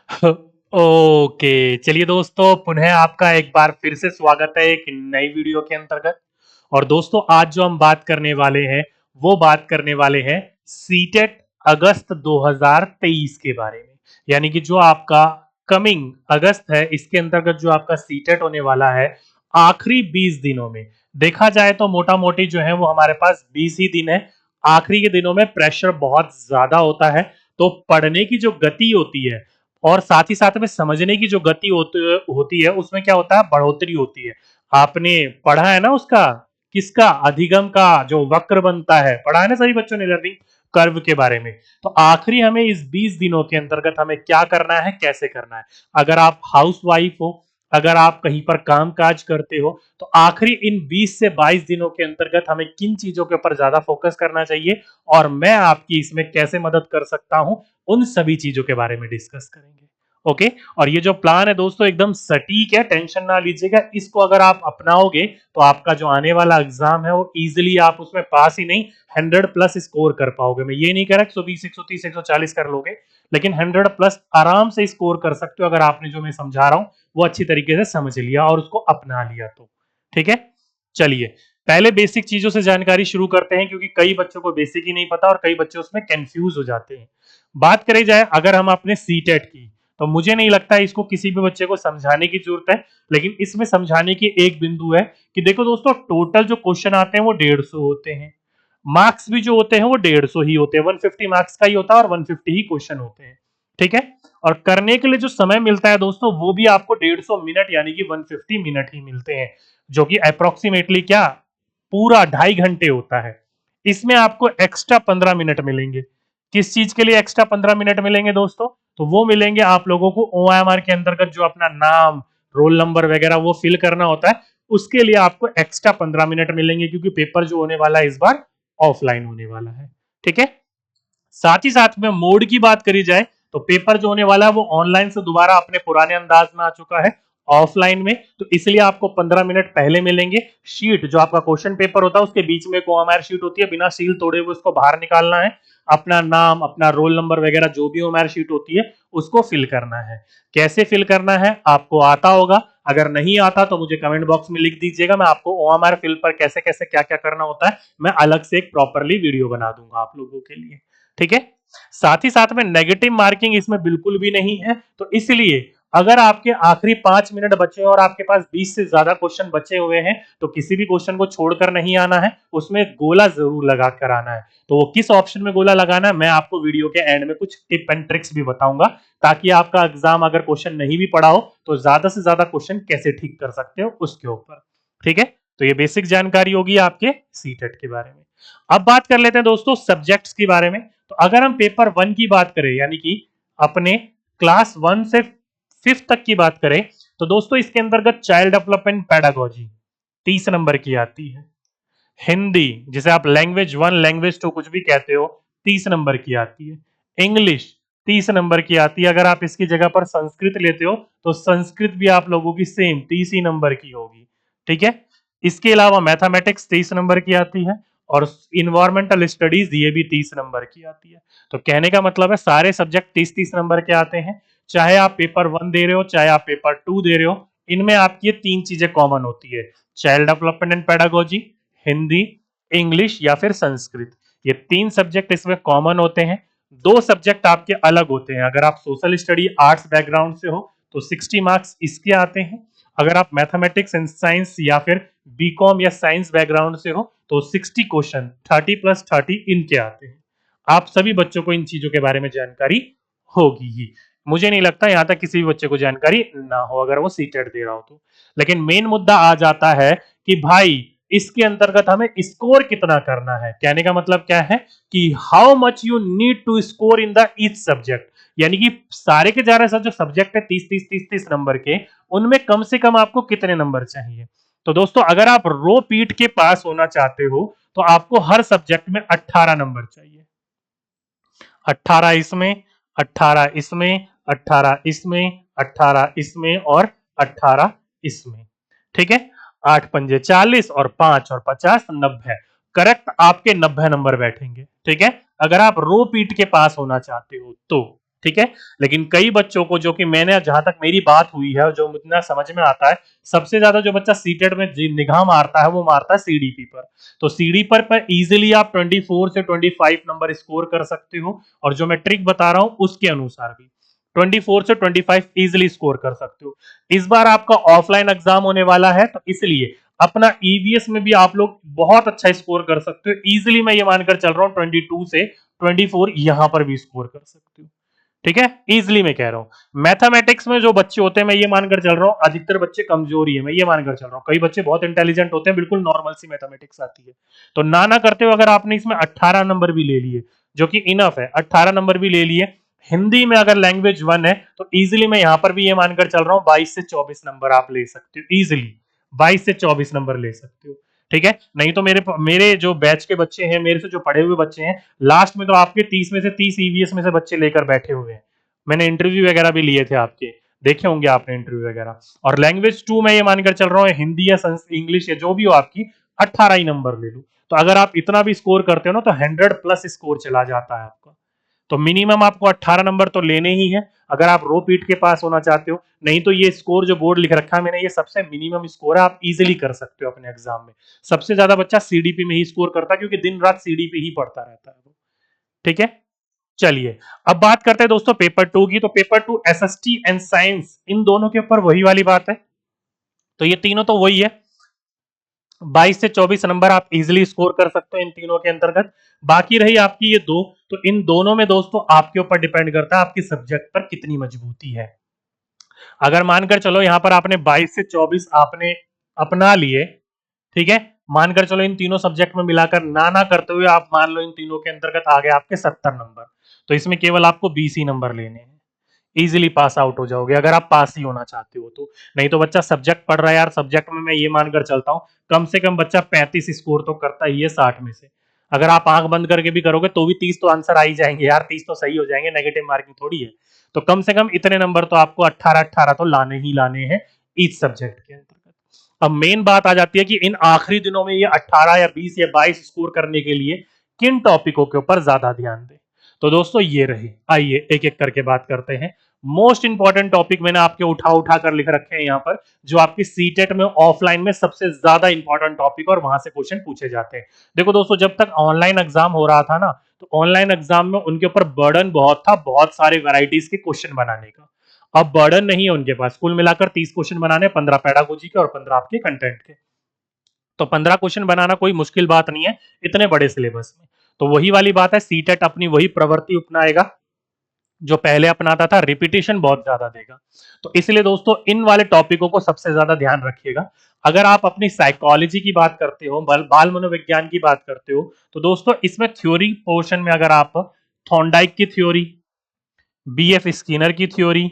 Okay, चलिए दोस्तों, पुनः आपका एक बार फिर से स्वागत है एक नई वीडियो के अंतर्गत। और दोस्तों, आज जो हम बात करने वाले हैं वो बात करने वाले हैं सीटेट अगस्त 2023 के बारे में। यानी कि जो आपका कमिंग अगस्त है, इसके अंतर्गत जो आपका सीटेट होने वाला है आखिरी 20 दिनों में। देखा जाए तो मोटा मोटी जो है वो हमारे पास 20 ही दिन है। आखिरी के दिनों में प्रेशर बहुत ज्यादा होता है, तो पढ़ने की जो गति होती है और साथ ही साथ में समझने की जो गति होती है उसमें क्या होता है, बढ़ोतरी होती है। आपने पढ़ा है ना उसका, किसका, अधिगम का जो वक्र बनता है, पढ़ा है ना सभी बच्चों ने लर्निंग कर्व के बारे में। तो आखिरी हमें इस 20 दिनों के अंतर्गत हमें क्या करना है, कैसे करना है। अगर आप हाउस वाइफ हो, अगर आप कहीं पर काम काज करते हो, तो आखिरी इन 20 से 22 दिनों के अंतर्गत हमें किन चीजों के ऊपर ज्यादा फोकस करना चाहिए और मैं आपकी इसमें कैसे मदद कर सकता हूं, उन सभी चीजों के बारे में डिस्कस करेंगे। ओके। और ये जो प्लान है दोस्तों एकदम सटीक है, टेंशन ना लीजिएगा। इसको अगर आप अपनाओगे तो आपका जो आने वाला एग्जाम है वो इजीली आप उसमें पास ही नहीं 100 प्लस स्कोर कर पाओगे। मैं ये नहीं कह रहा 120 130 140 कर लोगे, लेकिन 100 प्लस आराम से स्कोर कर सकते हो अगर आपने जो मैं समझा रहा हूं वो अच्छी तरीके से समझ लिया और उसको अपना लिया तो। ठीक है, चलिए पहले बेसिक चीजों से जानकारी शुरू करते हैं, क्योंकि कई बच्चों को बेसिक ही नहीं पता और कई बच्चे उसमें कंफ्यूज हो जाते हैं। बात करी जाए अगर हम अपने सीटेट की, तो मुझे नहीं लगता इसको किसी भी बच्चे को समझाने की जरूरत है। लेकिन इसमें समझाने की एक बिंदु है कि देखो दोस्तों, टोटल जो क्वेश्चन आते हैं वो 150 होते हैं। मार्क्स भी जो होते हैं वो 150 ही होते हैं, 150 मार्क्स का ही होता है और 150 ही क्वेश्चन होते हैं। ठीक है। और करने के लिए जो समय मिलता है दोस्तों वो भी आपको 150 मिनट यानी कि 150 मिनट ही मिलते हैं, जो कि अप्रोक्सीमेटली क्या, पूरा 2.5 घंटे होता है। इसमें आपको एक्स्ट्रा 15 मिनट मिलेंगे। किस चीज के लिए एक्स्ट्रा 15 मिनट मिलेंगे दोस्तों? तो वो मिलेंगे आप लोगों को OMR के अंतर्गत जो अपना नाम, रोल नंबर वगैरह वो फिल करना होता है, उसके लिए आपको एक्स्ट्रा 15 मिनट मिलेंगे, क्योंकि पेपर जो होने वाला है इस बार ऑफलाइन होने वाला है। ठीक है। साथ ही साथ में मोड की बात करी जाए तो पेपर जो होने वाला है वो ऑनलाइन से दोबारा अपने पुराने अंदाज में आ चुका है ऑफलाइन में, तो इसलिए आपको 15 मिनट पहले मिलेंगे। शीट जो आपका क्वेश्चन पेपर होता है उसके बीच में एक ओएमआर शीट होती है, बिना सील तोड़े हुए उसको बाहर निकालना है। अपना नाम, अपना रोल नंबर वगैरह जो भी ओएमआर शीट होती है उसको फिल करना है। कैसे फिल करना है आपको आता होगा, अगर नहीं आता तो मुझे कमेंट बॉक्स में लिख दीजिएगा, मैं आपको ओएमआर फिल पर कैसे कैसे क्या क्या करना होता है मैं अलग से एक प्रॉपरली वीडियो बना दूंगा आप लोगों के लिए। ठीक है। साथ ही साथ में नेगेटिव मार्किंग इसमें बिल्कुल भी नहीं है, तो इसलिए अगर आपके आखिरी 5 मिनट बचे और आपके पास 20 से ज्यादा क्वेश्चन बचे हुए हैं तो किसी भी क्वेश्चन को छोड़कर नहीं आना है, उसमें गोला जरूर लगा कर आना है। तो वो किस ऑप्शन में गोला लगाना है मैं आपको वीडियो के एंड में कुछ टिप एंड ट्रिक्स भी बताऊंगा, ताकि आपका एग्जाम अगर क्वेश्चन नहीं भी पढ़ा हो तो ज्यादा से ज्यादा क्वेश्चन कैसे ठीक कर सकते हो उसके ऊपर। ठीक है। तो ये बेसिक जानकारी होगी आपके सीटेट के बारे में। अब बात कर लेते हैं दोस्तों सब्जेक्ट्स के बारे में। तो अगर हम पेपर 1 की बात करें, यानी कि अपने क्लास 1 से 5th तक की बात करें, तो दोस्तों इसके अंतर्गत चाइल्ड डेवलपमेंट पेडागोजी 30 नंबर की आती है। हिंदी, जिसे आप लैंग्वेज 1 लैंग्वेज 2 कुछ भी कहते हो, 30 नंबर की आती है। इंग्लिश 30 नंबर की आती है। अगर आप इसकी जगह पर संस्कृत लेते हो तो संस्कृत भी आप लोगों की सेम 30 ही नंबर की होगी। ठीक है। इसके अलावा मैथमेटिक्स 30 नंबर की आती है और इन्वायरमेंटल स्टडीज ये भी 30 नंबर की आती है। तो कहने का मतलब है सारे सब्जेक्ट 30-30 नंबर के आते हैं। चाहे आप पेपर 1 दे रहे हो चाहे आप पेपर 2 दे रहे हो, इनमें आपकी ये तीन चीजें कॉमन होती है, child development and pedagogy, Hindi, English या फिर संस्कृत। ये तीन सब्जेक्ट इसमें कॉमन होते हैं। दो सब्जेक्ट आपके अलग होते हैं। अगर आप सोशल स्टडी आर्ट्स बैकग्राउंड से हो तो 60 मार्क्स इसके आते हैं। अगर आप मैथमेटिक्स एंड साइंस या फिर बीकॉम या साइंस बैकग्राउंड से हो तो 60 क्वेश्चन 30+30 इनके आते हैं। आप सभी बच्चों को इन चीजों के बारे में जानकारी होगी ही। मुझे नहीं लगता यहां तक किसी भी बच्चे को जानकारी ना हो अगर वो सीटेट दे रहा हो तो। लेकिन मेन मुद्दा आ जाता है कि भाई इसके अंतर्गत हमें स्कोर कितना करना है। कहने का मतलब क्या है कि how much you need to score in the each subject, यानी कि सारे के सारे जो सब्जेक्ट है 30-30-30-30 नंबर के, उनमें कम से कम आपको कितने नंबर चाहिए। तो दोस्तों अगर आप रो पीट के पास होना चाहते हो तो आपको हर सब्जेक्ट में 18 नंबर चाहिए। 18 इसमें, 18 इसमें, 18 इसमें, 18 इसमें और 18 इसमें। ठीक है। 8 पंजे 40 और 5 और 50 90। करेक्ट, आपके 90 नंबर बैठेंगे। ठीक है, अगर आप रो पीट के पास होना चाहते हो तो। ठीक है। लेकिन कई बच्चों को, जो कि मैंने, जहां तक मेरी बात हुई है, जो मुझे समझ में आता है, सबसे ज्यादा जो बच्चा सीटेट में निगाह मारता है वो मारता है सीडीपी पर। तो सीडीपी पर इजीली आप 24 से 25 नंबर स्कोर कर सकते हो, और जो मैं ट्रिक बता रहा हूं उसके अनुसार भी 24 से 25 इजीली स्कोर कर सकते हो। इस बार आपका ऑफलाइन एग्जाम होने वाला है, तो इसलिए अपना ईवीएस में भी आप लोग बहुत अच्छा स्कोर कर सकते हो। इजीली मैं ये मानकर चल रहा हूं 22 से 24 यहां पर भी स्कोर कर सकते हो। ठीक है, इजिली मैं कह रहा हूं। मैथमेटिक्स में जो बच्चे होते हैं, मैं ये मानकर चल रहा हूं अधिकतर बच्चे कमजोरी है, मैं ये मानकर चल रहा हूं। कई बच्चे बहुत इंटेलिजेंट होते हैं, बिल्कुल नॉर्मल सी मैथमेटिक्स आती है। तो ना करते हुए अगर आपने इसमें 18 नंबर भी ले लिए, जो कि इनफ है, 18 नंबर भी ले लिए, हिंदी में अगर लैंग्वेज 1 है, तो इजिली मैं यहां पर भी ये मानकर चल रहा हूं 22 से 24 नंबर आप ले सकते हो। इजिली 22 से 24 नंबर ले सकते हो। ठीक है, नहीं तो मेरे मेरे जो बैच के बच्चे हैं, मेरे से जो पढ़े हुए बच्चे हैं, लास्ट में तो आपके 30 में से 30 ईवीएस में से बच्चे लेकर बैठे हुए हैं। मैंने इंटरव्यू वगैरह भी लिए थे आपके, देखे होंगे आपने इंटरव्यू वगैरह। और लैंग्वेज 2 में ये मानकर चल रहा हूँ, हिंदी या इंग्लिश या जो भी हो आपकी, 18 ही नंबर ले लो। तो अगर आप इतना भी स्कोर करते हो ना, तो 100 प्लस स्कोर चला जाता है आपका। तो मिनिमम आपको 18 नंबर तो लेने ही है, अगर आप रो पीट के पास होना चाहते हो। नहीं तो ये स्कोर जो बोर्ड लिख रखा है मैंने, ये सबसे मिनिमम स्कोर है, आप इजीली कर सकते हो अपने एग्जाम में। सबसे ज्यादा बच्चा सीडीपी में ही स्कोर करता है, क्योंकि दिन रात सीडीपी ही पढ़ता रहता है वो। ठीक है, चलिए अब बात करते हैं दोस्तों पेपर 2 की। तो पेपर 2 एसएसटी एंड साइंस, इन दोनों के ऊपर वही वाली बात है। तो ये तीनों तो वही है, 22 से 24 नंबर आप इजीली स्कोर कर सकते हो इन तीनों के अंतर्गत। बाकी रही आपकी ये दो, तो इन दोनों में दोस्तों आपके ऊपर डिपेंड करता है आपकी सब्जेक्ट पर कितनी मजबूती है। अगर मानकर चलो यहां पर आपने 22 से 24 आपने अपना लिए, ठीक है, मानकर चलो इन तीनों सब्जेक्ट में मिलाकर ना करते हुए आप मान लो इन तीनों के अंतर्गत आ गए आपके 70 नंबर, तो इसमें केवल आपको 20 ही नंबर लेने हैं। इजीली पास आउट हो जाओगे अगर आप पास ही होना चाहते हो तो। नहीं तो बच्चा सब्जेक्ट पढ़ रहा है यार, सब्जेक्ट में मैं ये मानकर चलता हूं कम से कम बच्चा 35 स्कोर तो करता ही है 60 में से। अगर आप आंख बंद करके भी करोगे तो भी 30 तो आंसर आ ही जाएंगे यार, 30 तो सही हो जाएंगे, नेगेटिव मार्किंग थोड़ी है। तो कम से कम इतने नंबर तो आपको 18-18 तो लाने ही लाने हैं ईच सब्जेक्ट के अंतर्गत। अब मेन बात आ जाती है कि इन आखिरी दिनों में ये 18 या 20 या 22 स्कोर करने के लिए किन टॉपिकों के ऊपर ज्यादा ध्यान दें। तो दोस्तों ये रही, आइए एक एक करके बात करते हैं। मोस्ट इंपॉर्टेंट टॉपिक मैंने आपके उठा कर लिख रखे हैं यहाँ पर, जो आपकी सीटेट में ऑफलाइन में सबसे ज्यादा इंपॉर्टेंट टॉपिक और वहां से क्वेश्चन पूछे जाते हैं। देखो दोस्तों, जब तक ऑनलाइन एग्जाम हो रहा था ना, तो ऑनलाइन एग्जाम में उनके ऊपर बर्डन बहुत था, बहुत सारे वैरायटीज के क्वेश्चन बनाने का। अब बर्डन नहीं है उनके पास, कुल मिलाकर 30 क्वेश्चन बनाने, 15 पैडागोजी के और 15 आपके कंटेंट के। तो 15 क्वेश्चन बनाना कोई मुश्किल बात नहीं है इतने बड़े सिलेबस में। तो वही वाली बात है, सीटेट अपनी वही प्रवृत्ति अपनाएगा जो पहले अपनाता था, रिपीटेशन बहुत ज्यादा देगा। तो इसलिए दोस्तों इन वाले टॉपिकों को सबसे ज्यादा ध्यान रखिएगा। अगर आप अपनी साइकोलॉजी की बात करते हो, बाल मनोविज्ञान की बात करते हो, तो दोस्तों इसमें थ्योरी पोर्शन में अगर आप थॉर्नडाइक की थ्योरी, बीएफ स्किनर की थ्योरी,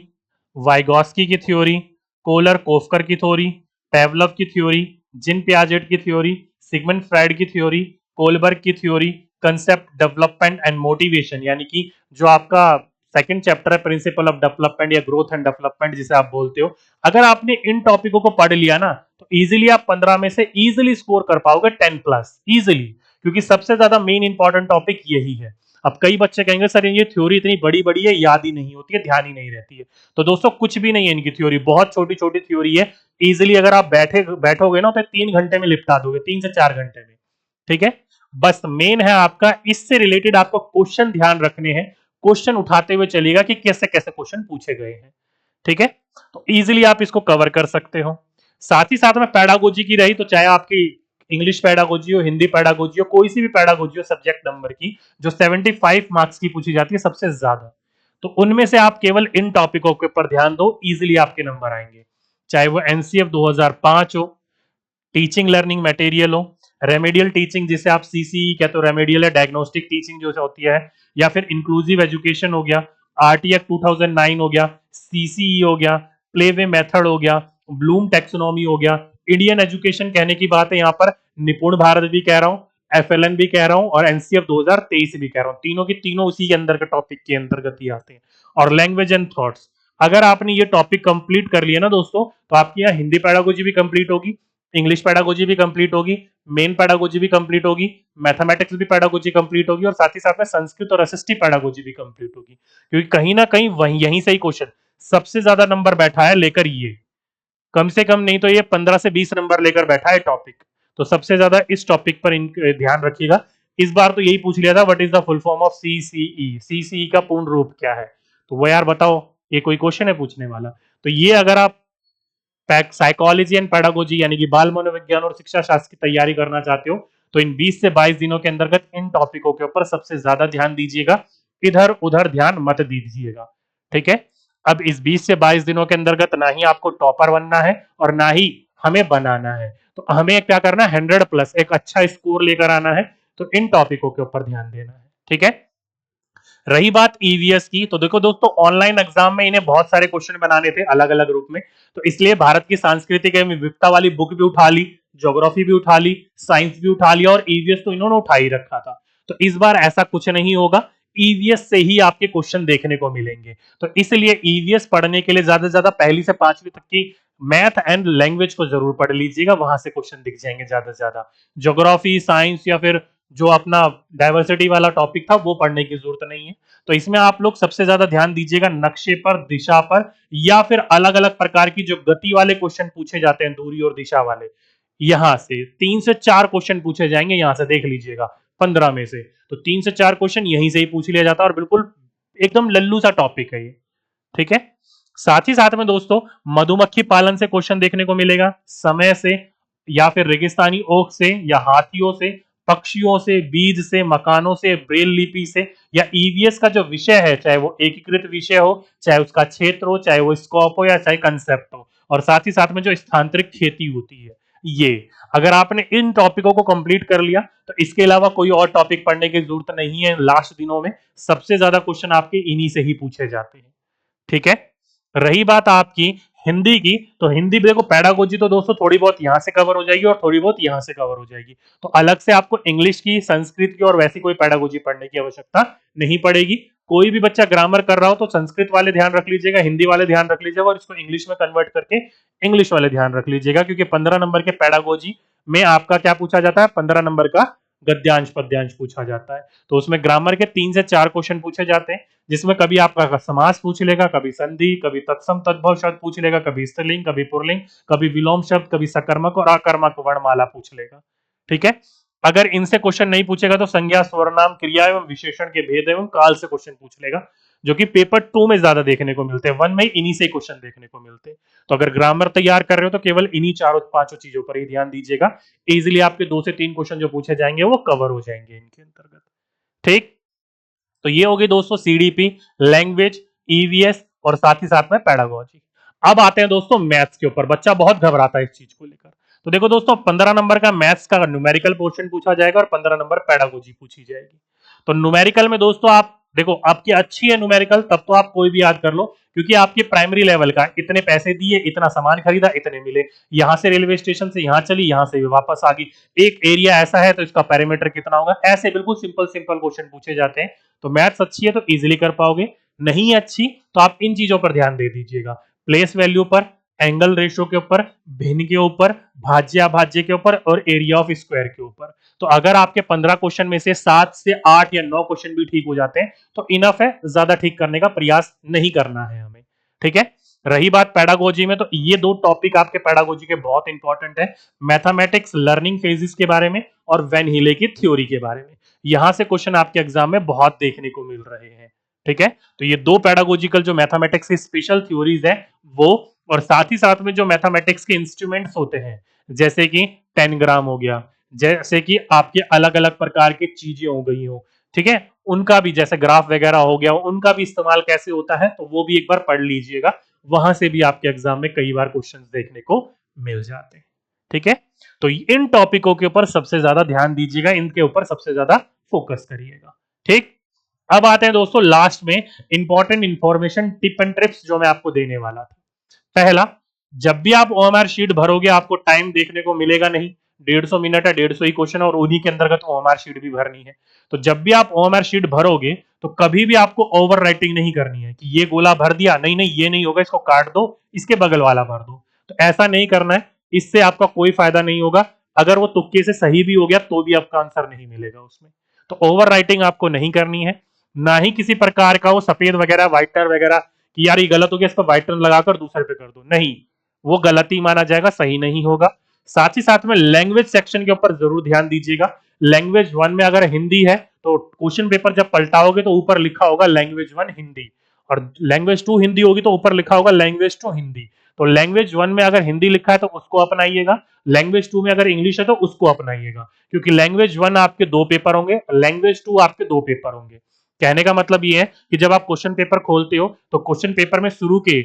वाइगॉस्की की थ्योरी, कोलर कोफकर की थ्योरी, पेवलव की थ्योरी, जिन पियाजेट की थ्योरी, सिगमंड फ्राइड की थ्योरी, कोलबर्ग की theory, concept development and motivation, यानी कि जो आपका सेकंड चैप्टर है प्रिंसिपल ऑफ डेवलपमेंट या ग्रोथ एंड डेवलपमेंट जिसे आप बोलते हो, अगर आपने इन टॉपिकों को पढ़ लिया ना, तो इजीली आप 15 में से इजीली स्कोर कर पाओगे 10 प्लस इजीली, क्योंकि सबसे ज्यादा मेन इंपॉर्टेंट टॉपिक यही है। अब कई बच्चे कहेंगे सर ये थ्योरी इतनी बड़ी बड़ी है, याद ही नहीं होती है, ध्यान ही नहीं रहती है। तो दोस्तों कुछ भी नहीं है इनकी थ्योरी, बहुत छोटी छोटी थ्योरी है। इजीली अगर आप बैठोगे ना, तो 3 घंटे में निपटा दोगे, 3 से 4 घंटे में। ठीक है, बस मेन है आपका इससे रिलेटेड आपको क्वेश्चन ध्यान रखने हैं, क्वेश्चन उठाते हुए चलिएगा कि कैसे कैसे क्वेश्चन पूछे गए हैं। ठीक है, तो इजीली आप इसको कवर कर सकते हो। साथ ही साथ में पैडागोजी की रही, तो चाहे आपकी इंग्लिश पैडागोजी हो, हिंदी पैडागोजी हो, कोई सी भी पैडागोजी हो सब्जेक्ट नंबर की, जो 75 मार्क्स की पूछी जाती है सबसे ज्यादा, तो उनमें से आप केवल इन टॉपिकों के ऊपर ध्यान दो, इजीली आपके नंबर आएंगे। चाहे वो एनसीएफ 2005 हो, टीचिंग लर्निंग मटेरियल हो, रेमेडियल टीचिंग जिसे आप सीसीई कहते हो, रेमेडियल है डायग्नोस्टिक टीचिंग जो होती है, या फिर इंक्लूसिव एजुकेशन हो गया, आरटीएफ 2009 हो गया, सीसीई हो गया, प्लेवे मेथड हो गया, ब्लूम टेक्सोनॉमी हो गया, इंडियन एजुकेशन कहने की बात है यहाँ पर, निपुण भारत भी कह रहा हूँ, एफएलएन भी कह रहा हूँ, और एनसीएफ 2023 भी कह रहा हूँ, तीनों की तीनों उसी के अंदर के टॉपिक के अंतर्गत ही आते हैं। और लैंग्वेज एंड थॉट्स, अगर आपने ये टॉपिक कंप्लीट कर लिया ना दोस्तों, तो आपकी यहाँ हिंदी पैडागोजी भी कंप्लीट होगी, इंग्लिश पेडागोजी भी कंप्लीट होगी, मेन पेडागोजी भी कंप्लीट होगी, मैथमेटिक्स भी पेडागोजी कंप्लीट होगी और साथ ही साथ में संस्कृत और एसएसटी पेडागोजी भी कंप्लीट होगी, क्योंकि कहीं ना कहीं वहीं यहीं से ही क्वेश्चन सबसे ज्यादा नंबर बैठा है लेकर, ये कम से कम नहीं तो ये 15 से 20 नंबर लेकर बैठा है टॉपिक। तो सबसे ज्यादा इस टॉपिक पर ध्यान रखिएगा। इस बार तो यही पूछ लिया था, what is the full form of CCE, CCE का पूर्ण रूप क्या है, तो वो यार बताओ, ये कोई क्वेश्चन है पूछने वाला। तो ये अगर आप साइकोलॉजी एंड पेडागोजी यानी कि बाल मनोविज्ञान और शिक्षा शास्त्र की तैयारी करना चाहते हो तो इन 20 से 22 दिनों के अंतर्गत इन टॉपिकों के ऊपर सबसे ज्यादा ध्यान दीजिएगा, इधर उधर ध्यान मत दीजिएगा, ठीक है। अब इस 20 से 22 दिनों के अंतर्गत ना ही आपको टॉपर बनना है और ना ही हमें बनाना है, तो हमें क्या करना है, 100+ एक अच्छा स्कोर लेकर आना है, तो इन टॉपिकों के ऊपर ध्यान देना है, ठीक है। रही बात ईवीएस की, तो देखो दोस्तों, ऑनलाइन एग्जाम में इन्हें बहुत सारे क्वेश्चन बनाने थे अलग अलग रूप में, तो इसलिए भारत की सांस्कृतिक एवं विविधता वाली बुक भी उठा ली, ज्योग्राफी भी उठा ली, साइंस भी उठा लिया और ईवीएस तो इन्होंने उठा ही रखा था। तो इस बार ऐसा कुछ नहीं होगा, ईवीएस से ही आपके क्वेश्चन देखने को मिलेंगे। तो इसलिए ईवीएस पढ़ने के लिए ज्यादा से ज्यादा पहली से 5वीं तक की मैथ एंड लैंग्वेज को जरूर पढ़ लीजिएगा, वहां से क्वेश्चन दिख जाएंगे ज्यादा से ज्यादा। ज्योग्राफी, साइंस या फिर जो अपना डाइवर्सिटी वाला टॉपिक था वो पढ़ने की जरूरत नहीं है। तो इसमें आप लोग सबसे ज्यादा ध्यान दीजिएगा नक्शे पर, दिशा पर, या फिर अलग अलग प्रकार की जो गति वाले क्वेश्चन पूछे जाते हैं, दूरी और दिशा वाले, यहां से 3 से 4 क्वेश्चन पूछे जाएंगे, यहां से देख लीजिएगा 15 में से, तो 3 से 4 क्वेश्चन यहीं से ही पूछ लिया जाता है और बिल्कुल एकदम लल्लू सा टॉपिक है ये, ठीक है। साथ ही साथ में दोस्तों मधुमक्खी पालन से क्वेश्चन देखने को मिलेगा, समय से या फिर रेगिस्तानी ओक से या हाथियों से, पक्षियों से, बीज से, मकानों से, ब्रेल लिपि से, या ईवीएस का जो विषय है, चाहे वो एकीकृत विषय हो, चाहे उसका क्षेत्र हो, चाहे वो स्कोप हो या चाहे कंसेप्ट हो, और साथ ही साथ में जो स्थानांतरित खेती होती है, ये अगर आपने इन टॉपिकों को कंप्लीट कर लिया तो इसके अलावा कोई और टॉपिक पढ़ने की जरूरत नहीं है। लास्ट दिनों में सबसे ज्यादा क्वेश्चन आपके इन्हीं से ही पूछे जाते हैं, ठीक है। रही बात आपकी हिंदी की, तो हिंदी देखो पेडागोजी तो दोस्तों थोड़ी बहुत यहां से कवर हो जाएगी और थोड़ी बहुत यहां से कवर हो जाएगी, तो अलग से आपको इंग्लिश की, संस्कृत की और वैसी कोई पेडागोजी पढ़ने की आवश्यकता नहीं पड़ेगी। कोई भी बच्चा ग्रामर कर रहा हो तो संस्कृत वाले ध्यान रख लीजिएगा, हिंदी वाले ध्यान रख लीजिएगा और इसको इंग्लिश में कन्वर्ट करके इंग्लिश वाले ध्यान रख लीजिएगा, क्योंकि 15 नंबर के पेडागोजी में आपका क्या पूछा जाता है, 15 नंबर का गद्यांश पद्यांश पूछा जाता है। तो उसमें ग्रामर के 3 से 4 क्वेश्चन पूछे जाते हैं, जिसमें कभी आपका समास पूछ लेगा, कभी संधि, कभी तत्सम तद्भव शब्द पूछ लेगा, कभी स्त्रीलिंग, कभी पुल्लिंग, कभी विलोम शब्द, कभी सकर्मक और आकर्मक वर्णमाला पूछ लेगा, ठीक है। अगर इनसे क्वेश्चन नहीं पूछेगा तो संज्ञा, सर्वनाम, क्रिया एवं विशेषण के भेद एवं काल से क्वेश्चन पूछ लेगा, जो कि पेपर 2 में ज्यादा देखने को मिलते हैं, 1 में इन्हीं से क्वेश्चन देखने को मिलते हैं। तो अगर ग्रामर तैयार कर रहे हो तो केवल इन्हीं चारों पांचों चीजों पर ही ध्यान दीजिएगा, इजीली आपके 2 से 3 क्वेश्चन जो पूछे जाएंगे वो कवर हो जाएंगे इनके अंतर्गत, ठीक। तो ये होगी दोस्तों सीडीपी, लैंग्वेज, ईवीएस और साथ ही साथ में पेडागोजी। अब आते हैं दोस्तों मैथ्स के ऊपर, बच्चा बहुत घबराता है इस चीज को लेकर। तो देखो दोस्तों 15 नंबर का मैथ्स का न्यूमेरिकल पोर्शन पूछा जाएगा और 15 नंबर पेडागोजी पूछी जाएगी। तो न्यूमेरिकल में दोस्तों आप देखो, आपकी अच्छी है न्यूमेरिकल तब तो आप कोई भी याद कर लो, क्योंकि आपके प्राइमरी लेवल का इतने पैसे दिए, इतना सामान खरीदा, इतने मिले, यहां से रेलवे स्टेशन से यहां चली, यहां से वापस आ गई, एक एरिया ऐसा है तो इसका पेरीमीटर कितना होगा, ऐसे बिल्कुल सिंपल सिंपल क्वेश्चन पूछे जाते हैं। तो मैथ्स अच्छी है तो इजीली कर पाओगे, नहीं अच्छी तो आप इन चीजों पर ध्यान दे दीजिएगा, प्लेस वैल्यू पर, एंगल रेशियो के ऊपर, भिन्न के ऊपर, भाज्य अभाज्य के ऊपर और एरिया ऑफ स्क्वायर के ऊपर। तो अगर आपके 15 क्वेश्चन में से 7 से 8 या 9 क्वेश्चन भी ठीक हो जाते हैं तो इनफ है, ज्यादा ठीक करने का प्रयास नहीं करना है हमें, ठीक है। रही बात पेडागोजी में, तो ये 2 टॉपिक आपके पेडागोजी के बहुत इंपॉर्टेंट है, मैथमेटिक्स लर्निंग फेजेस के बारे में और वैन हीले की थ्योरी के बारे में। यहां से क्वेश्चन आपके एग्जाम में बहुत देखने को मिल रहे हैं, ठीक है। तो ये 2 पेडागोजिकल जो मैथमेटिक्स की स्पेशल थ्योरीज है वो, और साथ ही साथ में जो मैथमेटिक्स के इंस्ट्रूमेंट्स होते हैं, जैसे कि 10 ग्राम हो गया, जैसे कि आपके अलग अलग प्रकार की चीजें हो गई हो, ठीक है, उनका भी जैसे ग्राफ वगैरह हो गया, उनका भी इस्तेमाल कैसे होता है तो वो भी एक बार पढ़ लीजिएगा, वहां से भी आपके एग्जाम में कई बार क्वेश्चंस देखने को मिल जाते हैं, ठीक है। तो इन टॉपिकों के ऊपर सबसे ज्यादा ध्यान दीजिएगा, इनके ऊपर सबसे ज्यादा फोकस करिएगा, ठीक। अब आते हैं दोस्तों लास्ट में important information, tip and trips जो मैं आपको देने वाला था। पहला, जब भी आप ओएमआर शीट भरोगे आपको टाइम देखने को मिलेगा नहीं, 150 मिनट है, 150 ही क्वेश्चन और उन्हीं के अंतर्गत ओएमआर शीट भी भरनी है। तो जब भी आप ओएमआर शीट भरोगे तो कभी भी आपको ओवर राइटिंग नहीं करनी है कि ये गोला भर दिया, नहीं नहीं ये नहीं होगा, इसको काट दो, इसके बगल वाला भर दो, तो ऐसा नहीं करना है। इससे आपका कोई फायदा नहीं होगा। अगर वो तुक्के से सही भी हो गया तो भी आपका आंसर नहीं मिलेगा उसमें। तो ओवर राइटिंग आपको नहीं करनी है, ना ही किसी प्रकार का वो सफेद वगैरह व्हाइटनर वगैरह कि यार ये गलत हो गया, इस पर व्हाइटनर लगाकर दूसरे पे कर दो, नहीं, वो गलती माना जाएगा, सही नहीं होगा। साथ ही साथ में लैंग्वेज सेक्शन के ऊपर जरूर ध्यान दीजिएगा। लैंग्वेज 1 में अगर हिंदी है तो क्वेश्चन पेपर जब पलटाओगे तो ऊपर लिखा होगा लैंग्वेज 1 हिंदी, और लैंग्वेज 2 हिंदी होगी तो ऊपर लिखा होगा लैंग्वेज 2 हिंदी। तो लैंग्वेज 1 में अगर हिंदी लिखा है तो उसको अपनाइएगा, लैंग्वेज 2 में अगर इंग्लिश है तो उसको अपनाइएगा, क्योंकि लैंग्वेज 1 आपके 2 पेपर होंगे, लैंग्वेज 2 आपके 2 पेपर होंगे। कहने का मतलब ये है कि जब आप क्वेश्चन पेपर खोलते हो तो क्वेश्चन पेपर में शुरू के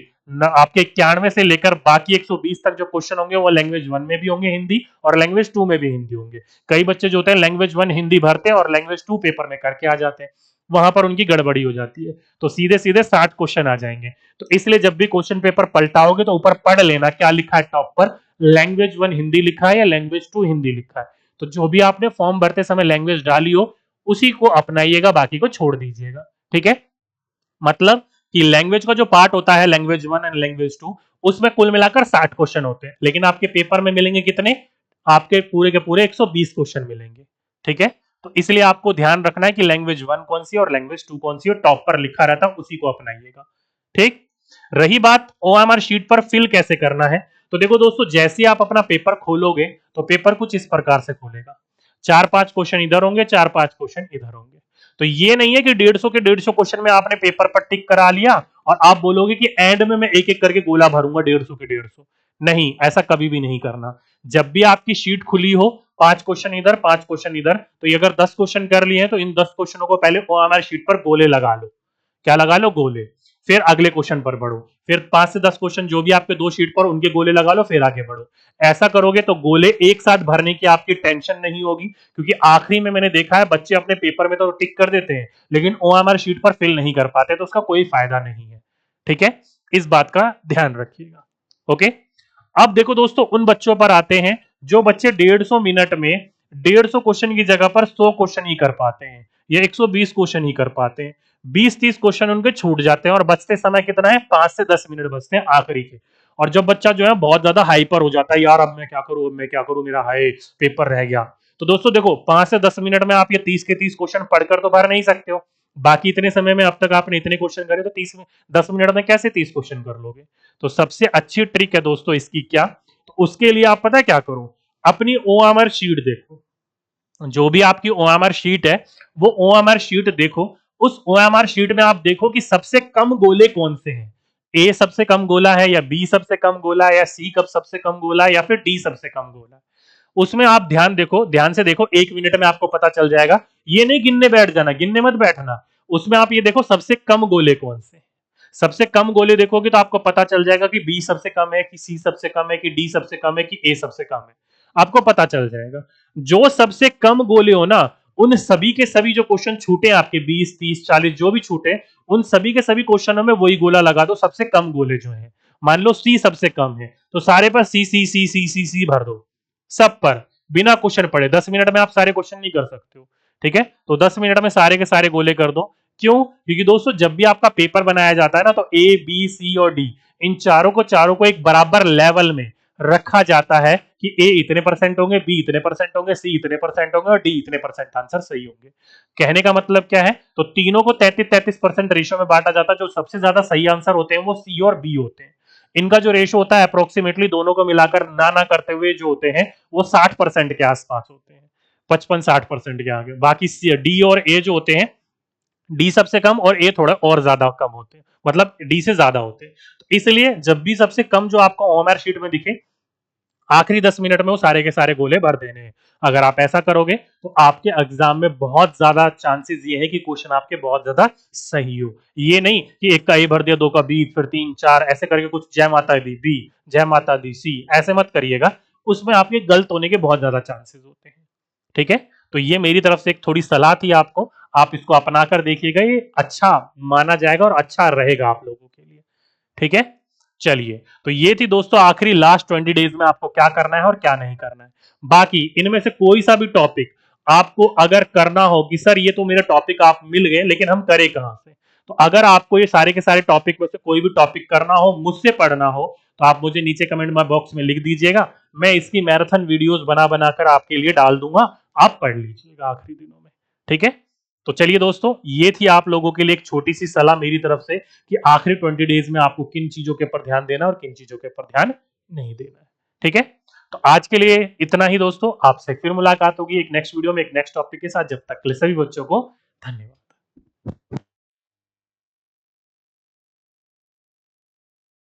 आपके 91 से लेकर बाकी 120 तक जो क्वेश्चन होंगे वो लैंग्वेज 1 में भी होंगे हिंदी, और लैंग्वेज 2 में भी हिंदी होंगे। कई बच्चे जो होते हैं लैंग्वेज 1 हिंदी भरते हैं और लैंग्वेज 2 पेपर में करके आ जाते हैं, वहां पर उनकी गड़बड़ी हो जाती है, तो सीधे सीधे 60 क्वेश्चन आ जाएंगे। तो इसलिए जब भी क्वेश्चन पेपर पलटाओगे तो ऊपर पढ़ लेना क्या लिखा है टॉप पर, लैंग्वेज 1 हिंदी लिखा है या लैंग्वेज 2 हिंदी लिखा है। तो जो भी आपने फॉर्म भरते समय लैंग्वेज डाली हो उसी को अपनाइएगा, बाकी को छोड़ दीजिएगा। ठीक है, मतलब कि लैंग्वेज का जो पार्ट होता है लैंग्वेज 1 एंड लैंग्वेज 2, उसमें कुल मिलाकर 60 क्वेश्चन होते हैं, लेकिन आपके पेपर में मिलेंगे कितने, आपके पूरे के पूरे 120 क्वेश्चन मिलेंगे। ठीक है, तो इसलिए आपको ध्यान रखना है कि लैंग्वेज 1 कौन सी और लैंग्वेज 2 कौन सी, और टॉप पर लिखा रहता है उसी को अपनाइएगा। ठीक, रही बात ओएमआर शीट पर फिल कैसे करना है, तो देखो दोस्तों, जैसे आप अपना पेपर खोलोगे तो पेपर कुछ इस प्रकार से खोलेगा, 4-5 क्वेश्चन इधर होंगे, 4-5 क्वेश्चन इधर होंगे। तो ये नहीं है कि 150 के 150 क्वेश्चन में आपने पेपर पर टिक करा लिया और आप बोलोगे कि एंड में मैं एक एक करके गोला भरूंगा 150 के 150, नहीं, ऐसा कभी भी नहीं करना। जब भी आपकी शीट खुली हो, 5 क्वेश्चन इधर 5 क्वेश्चन इधर, तो ये अगर 10 क्वेश्चन कर लिए हैं तो इन 10 क्वेश्चनों को पहले ओएमआर शीट पर गोले लगा लो। क्या लगा लो, गोले। फिर अगले क्वेश्चन पर बढ़ो, फिर 5 से 10 क्वेश्चन जो भी आपके 2 शीट पर उनके गोले लगा लो, फिर आगे बढ़ो। ऐसा करोगे तो गोले एक साथ भरने की आपकी टेंशन नहीं होगी, क्योंकि आखिरी में मैंने देखा है बच्चे अपने पेपर में तो टिक कर देते हैं लेकिन ओएमआर शीट पर फिल नहीं कर पाते, तो उसका कोई फायदा नहीं है। ठीक है, इस बात का ध्यान रखिएगा। ओके, अब देखो दोस्तों, उन बच्चों पर आते हैं जो बच्चे 150 मिनट में 150 क्वेश्चन की जगह पर 100 क्वेश्चन ही कर पाते हैं या 120 क्वेश्चन ही कर पाते हैं। 20-30 क्वेश्चन उनके छूट जाते हैं और बचते समय कितना है, 5 से 10 मिनट बचते हैं आखिरी के। और जब बच्चा जो है बहुत ज्यादा हाइपर हो जाता है, यार अब मैं क्या करूं, अब मैं क्या करूं, मेरा हाई पेपर रह गया, तो दोस्तों देखो, 5 से 10 मिनट में आप ये 30 के 30 क्वेश्चन पढ़कर तो भर नहीं सकते हो। बाकी इतने समय में अब तक आपने इतने क्वेश्चन करे तो 30 में 10 मिनट में कैसे 30 क्वेश्चन कर लोगे। तो सबसे अच्छी ट्रिक है दोस्तों इसकी क्या, तो उसके लिए आप पता है क्या करो, अपनी ओएमआर शीट देखो, जो भी आपकी ओएमआर शीट है वो ओएमआर शीट देखो। उस ओएमआर शीट में आप देखो कि सबसे कम गोले कौन से हैं, ए सबसे कम गोला है या बी सबसे कम गोला है या सी कब सबसे कम गोला है या फिर डी सबसे कम गोला है। उसमें आप ध्यान देखो, ध्यान से देखो, 1 मिनट में आपको पता चल जाएगा। ये नहीं गिनने बैठ जाना, गिनने मत बैठना, उसमें आप ये देखो सबसे कम गोले कौन से। सबसे कम गोले देखोगे तो आपको पता चल जाएगा कि बी सबसे कम है, कि सी सबसे कम है, कि डी सबसे कम है, कि ए सबसे कम है, आपको पता चल जाएगा। जो सबसे कम गोले हो ना, उन सभी के सभी जो क्वेश्चन छूटे आपके 20, 30, 40 जो भी छूटे, उन सभी के सभी क्वेश्चनों में वही गोला लगा दो, सबसे कम गोले जो है। मान लो सी सबसे कम है तो सारे पर सी सी सी सी सी सी भर दो, सब पर, बिना क्वेश्चन पढ़े। 10 मिनट में आप सारे क्वेश्चन नहीं कर सकते हो। ठीक है, तो 10 मिनट में सारे के सारे गोले कर दो। क्यों, क्योंकि दोस्तों जब भी आपका पेपर बनाया जाता है ना, तो ए बी सी और डी, इन चारों को एक बराबर लेवल में रखा जाता है कि ए इतने परसेंट होंगे, बी इतने परसेंट होंगे, सी इतने परसेंट होंगे और डी इतने परसेंट आंसर सही होंगे। कहने का मतलब क्या है, तो तीनों को 33-33% रेशियो में बांटा जाता है। जो सबसे ज्यादा सही आंसर होते हैं वो सी और बी होते हैं। इनका जो रेशो होता है अप्रोक्सीमेटली दोनों को मिलाकर ना करते हुए जो होते हैं वो 60% के आसपास होते हैं, 55-60% के आगे। बाकी डी और ए जो होते हैं, डी सबसे कम और ए थोड़ा और ज्यादा कम होते हैं, मतलब डी से ज्यादा होते हैं। तो इसलिए जब भी सबसे कम जो आपको ओएमआर शीट में दिखे, आखिरी 10 मिनट में वो सारे के सारे गोले भर देने हैं। अगर आप ऐसा करोगे तो आपके एग्जाम में बहुत ज्यादा चांसेस ये है कि क्वेश्चन आपके बहुत ज्यादा सही हो। ये नहीं कि एक का ए भर दिया, दो का बी, फिर 3 4 ऐसे करके कुछ जय माता दी बी, जय माता दी सी, ऐसे मत करिएगा, उसमें आपके गलत होने के बहुत ज्यादा चांसेस होते हैं। ठीक है, तो ये मेरी तरफ से एक थोड़ी सलाह थी आपको, आप इसको अपना कर देखिएगा, ये अच्छा माना जाएगा और अच्छा रहेगा आप लोगों के लिए। ठीक है, चलिए, तो ये थी दोस्तों आखिरी लास्ट 20 डेज में आपको क्या करना है और क्या नहीं करना है। बाकी इनमें से कोई सा भी टॉपिक आपको अगर करना हो कि सर ये तो मेरे टॉपिक आप मिल गए लेकिन हम करें कहां से, तो अगर आपको ये सारे के सारे टॉपिक में से कोई भी टॉपिक करना हो, मुझसे पढ़ना हो, तो आप मुझे नीचे कमेंट बॉक्स में लिख दीजिएगा। मैं इसकी मैराथन वीडियोस बना बनाकर आपके लिए डाल दूंगा, आप पढ़ लीजिएगा आखिरी दिनों में। ठीक है, तो चलिए दोस्तों, ये थी आप लोगों के लिए एक छोटी सी सलाह मेरी तरफ से कि आखिरी 20 डेज में आपको किन चीजों के ऊपर ध्यान देना और किन चीजों के ऊपर ध्यान नहीं देना है। ठीक है, तो आज के लिए इतना ही दोस्तों, आपसे फिर मुलाकात होगी एक नेक्स्ट वीडियो में एक नेक्स्ट टॉपिक के साथ। जब तक के लिए सभी बच्चों को धन्यवाद।